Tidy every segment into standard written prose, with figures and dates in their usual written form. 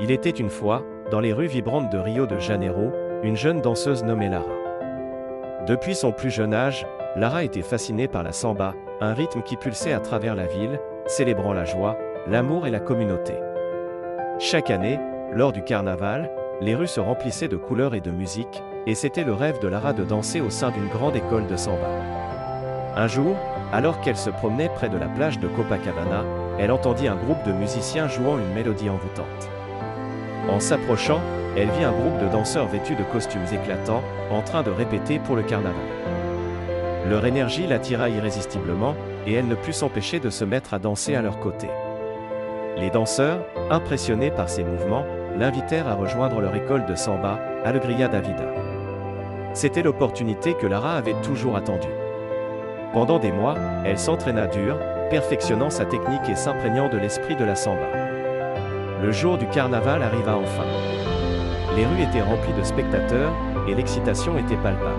Il était une fois, dans les rues vibrantes de Rio de Janeiro, une jeune danseuse nommée Lara. Depuis son plus jeune âge, Lara était fascinée par la samba, un rythme qui pulsait à travers la ville, célébrant la joie, l'amour et la communauté. Chaque année, lors du carnaval, les rues se remplissaient de couleurs et de musique, et c'était le rêve de Lara de danser au sein d'une grande école de samba. Un jour, alors qu'elle se promenait près de la plage de Copacabana, elle entendit un groupe de musiciens jouant une mélodie envoûtante. En s'approchant, elle vit un groupe de danseurs vêtus de costumes éclatants, en train de répéter pour le carnaval. Leur énergie l'attira irrésistiblement, et elle ne put s'empêcher de se mettre à danser à leur côté. Les danseurs, impressionnés par ses mouvements, l'invitèrent à rejoindre leur école de samba, Alegria da Vida. C'était l'opportunité que Lara avait toujours attendue. Pendant des mois, elle s'entraîna dur, perfectionnant sa technique et s'imprégnant de l'esprit de la samba. Le jour du carnaval arriva enfin. Les rues étaient remplies de spectateurs, et l'excitation était palpable.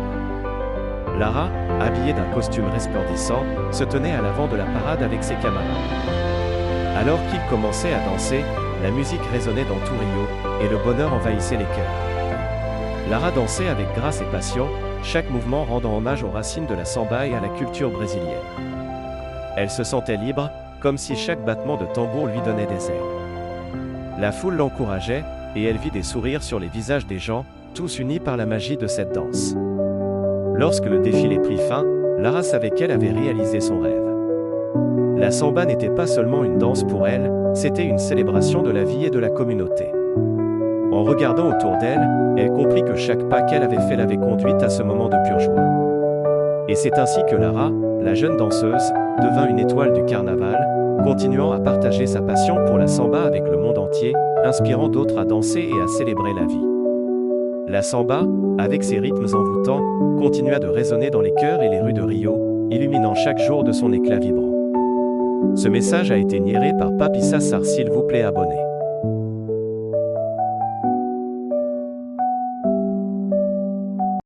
Lara, habillée d'un costume resplendissant, se tenait à l'avant de la parade avec ses camarades. Alors qu'ils commençaient à danser, la musique résonnait dans tout Rio, et le bonheur envahissait les cœurs. Lara dansait avec grâce et passion, chaque mouvement rendant hommage aux racines de la samba et à la culture brésilienne. Elle se sentait libre, comme si chaque battement de tambour lui donnait des ailes. La foule l'encourageait, et elle vit des sourires sur les visages des gens, tous unis par la magie de cette danse. Lorsque le défilé prit fin, Lara savait qu'elle avait réalisé son rêve. La samba n'était pas seulement une danse pour elle, c'était une célébration de la vie et de la communauté. En regardant autour d'elle, elle comprit que chaque pas qu'elle avait fait l'avait conduite à ce moment de pure joie. Et c'est ainsi que Lara, la jeune danseuse, devint une étoile du carnaval, continuant à partager sa passion pour la samba avec le monde entier, inspirant d'autres à danser et à célébrer la vie. La samba, avec ses rythmes envoûtants, continua de résonner dans les cœurs et les rues de Rio, illuminant chaque jour de son éclat vibrant. Ce message a été narré par Papi Sassar, s'il vous plaît abonnez.